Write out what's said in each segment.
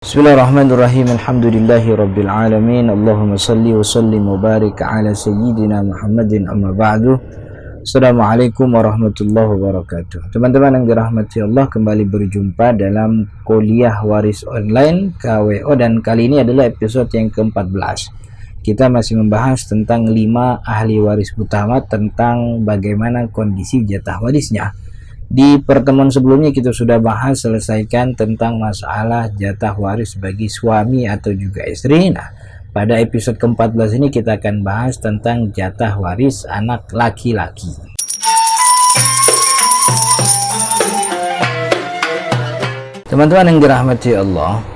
Bismillahirrahmanirrahim. Alhamdulillahi rabbil alamin. Allahumma salli wa sallim wa barik ala sayyidina Muhammadin, amma ba'du. Assalamualaikum warahmatullahi wabarakatuh. Teman-teman yang dirahmati Allah, kembali berjumpa dalam kuliah waris online KWO, dan kali ini adalah episode yang ke-14. Kita masih membahas tentang 5 ahli waris utama, tentang bagaimana kondisi jatah warisnya. Di pertemuan sebelumnya kita sudah selesaikan tentang masalah jatah waris bagi suami atau juga istri. Nah, pada episode ke-14 ini kita akan bahas tentang jatah waris anak laki-laki. Teman-teman yang dirahmati Allah,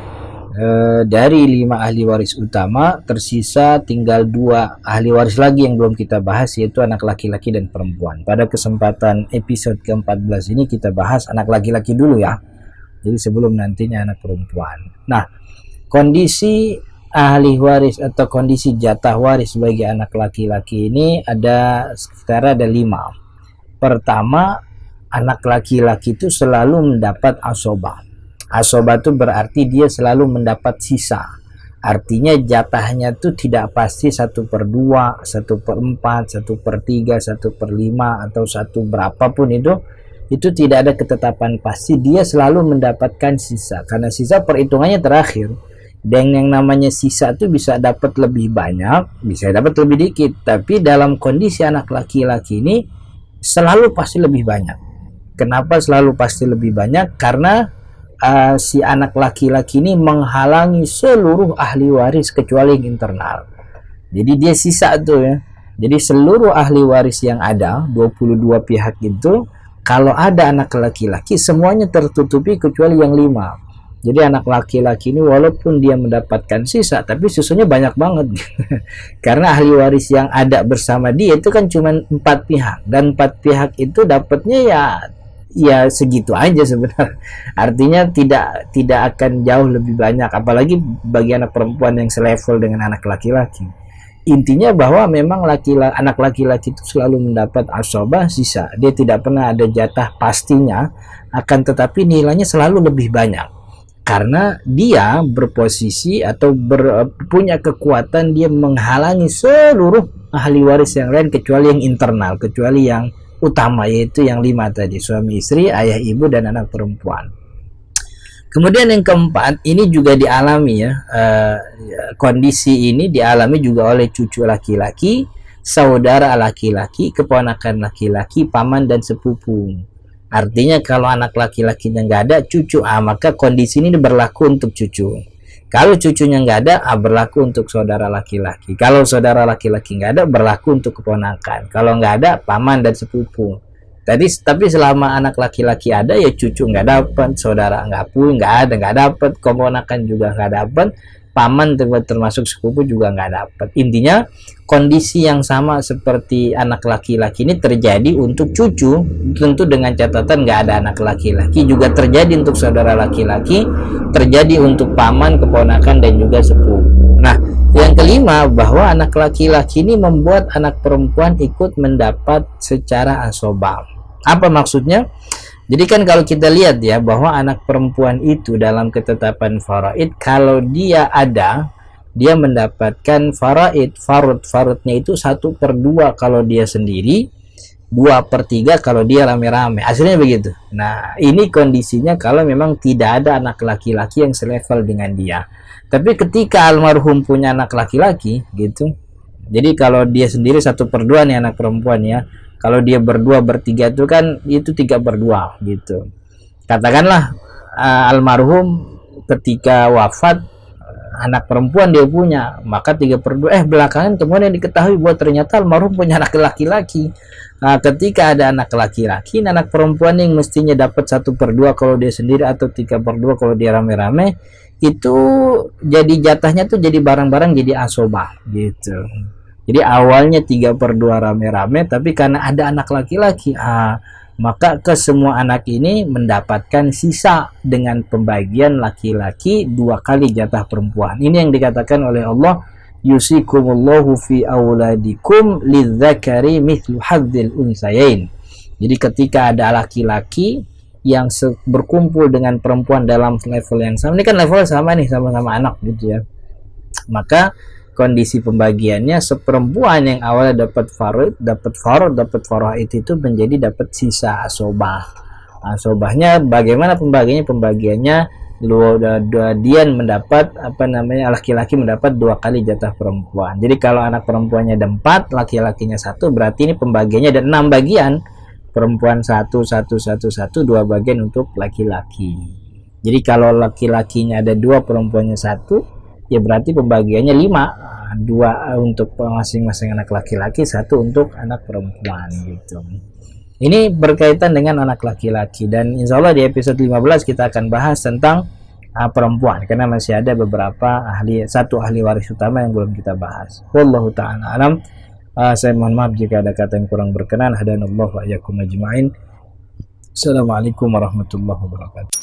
dari 5 ahli waris utama tersisa tinggal 2 ahli waris lagi yang belum kita bahas, yaitu anak laki-laki dan perempuan. Pada kesempatan episode ke-14 ini kita bahas anak laki-laki dulu ya, jadi sebelum nantinya anak perempuan. Nah, kondisi ahli waris atau kondisi jatah waris bagi anak laki-laki ini ada sekitar 5. Pertama, anak laki-laki itu selalu mendapat asobah. Asobah itu berarti dia selalu mendapat sisa. Artinya jatahnya itu tidak pasti 1/2, 1/4, 1/3, 1/5 atau 1 berapapun itu tidak ada ketetapan pasti. Dia selalu mendapatkan sisa, karena sisa perhitungannya terakhir. Dan yang namanya sisa itu bisa dapat lebih banyak, bisa dapat lebih dikit. Tapi dalam kondisi anak laki-laki ini selalu pasti lebih banyak. Kenapa selalu pasti lebih banyak? Karena si anak laki-laki ini menghalangi seluruh ahli waris kecuali yang internal. Jadi dia sisa tuh ya. Jadi seluruh ahli waris yang ada 22 pihak itu, kalau ada anak laki-laki semuanya tertutupi kecuali yang 5. Jadi anak laki-laki ini walaupun dia mendapatkan sisa, tapi sisanya banyak banget. Karena ahli waris yang ada bersama dia itu kan cuma 4 pihak, dan 4 pihak itu dapatnya ya segitu aja sebenarnya. Artinya tidak akan jauh lebih banyak, apalagi bagi anak perempuan yang selevel dengan anak laki-laki. Intinya bahwa memang anak laki-laki itu selalu mendapat asobah, sisa. Dia tidak pernah ada jatah pastinya, akan tetapi nilainya selalu lebih banyak, karena dia berposisi atau punya kekuatan, dia menghalangi seluruh ahli waris yang lain kecuali yang internal, kecuali yang utama, yaitu yang 5 tadi, suami istri, ayah ibu, dan anak perempuan. Kemudian yang keempat, ini juga dialami ya, kondisi ini dialami juga oleh cucu laki-laki, saudara laki-laki, keponakan laki-laki, paman dan sepupu. Artinya kalau anak laki-lakinya nggak ada, cucu, maka kondisi ini berlaku untuk cucu. Kalau cucunya nggak ada, berlaku untuk saudara laki-laki. Kalau saudara laki-laki nggak ada, berlaku untuk keponakan. Kalau nggak ada, paman dan sepupu. Tapi selama anak laki-laki ada, ya cucu nggak dapat, saudara nggak dapat, keponakan juga nggak dapat, paman termasuk sepupu juga nggak dapat. Intinya kondisi yang sama seperti anak laki-laki ini terjadi untuk cucu, tentu dengan catatan nggak ada anak laki-laki, juga terjadi untuk saudara laki-laki, terjadi untuk paman, keponakan, dan juga sepupu. Nah, yang kelima, bahwa anak laki-laki ini membuat anak perempuan ikut mendapat secara asobah. Apa maksudnya? Jadi kan kalau kita lihat ya, bahwa anak perempuan itu dalam ketetapan faraid, kalau dia ada, dia mendapatkan faraid, farudnya itu 1/2 kalau dia sendiri, 2/3 kalau dia rame-rame. Hasilnya begitu. Nah, ini kondisinya kalau memang tidak ada anak laki-laki yang selevel dengan dia. Tapi ketika almarhum punya anak laki-laki gitu, jadi kalau dia sendiri 1/2 nih anak perempuan ya, kalau dia berdua bertiga itu kan itu 3/2 gitu. Katakanlah almarhum ketika wafat anak perempuan dia punya, maka 3/2. Belakangan kemudian diketahui bahwa ternyata almarhum punya anak laki-laki. Nah, ketika ada anak laki-laki, anak perempuan yang mestinya dapat 1/2 kalau dia sendiri atau 3/2 kalau dia rame-rame, itu jadi jatahnya tuh jadi barang-barang, jadi asobah gitu. Jadi awalnya 3/2 rame-rame, tapi karena ada anak laki-laki, maka ke semua anak ini mendapatkan sisa dengan pembagian laki-laki 2 kali jatah perempuan. Ini yang dikatakan oleh Allah, yusikumullahu fi auladikum lidzakari mithlu hadzil unsayain. Jadi ketika ada laki-laki, yang berkumpul dengan perempuan dalam level yang sama, ini kan levelnya sama nih, sama-sama anak gitu ya, maka kondisi pembagiannya seperempuan yang awalnya dapat faraid itu menjadi dapat sisa asobah. Asobahnya bagaimana pembagiannya? Pembagiannya dia mendapat laki-laki mendapat 2 kali jatah perempuan. Jadi kalau anak perempuannya ada 4, laki-lakinya 1, berarti ini pembagiannya ada 6 bagian. Perempuan 1, 2 bagian untuk laki-laki. Jadi kalau laki-lakinya ada 2, perempuannya 1, ya berarti pembagiannya 5, 2 untuk masing-masing anak laki-laki, 1 untuk anak perempuan gitu. Ini berkaitan dengan anak laki-laki, dan insya Allah di episode 15 kita akan bahas tentang perempuan, karena masih ada beberapa satu ahli waris utama yang belum kita bahas. Wallahu ta'ala alam. Saya mohon maaf jika ada kata yang kurang berkenan. Hadanallahu wa iyyakum ajma'in. Assalamualaikum warahmatullahi wabarakatuh.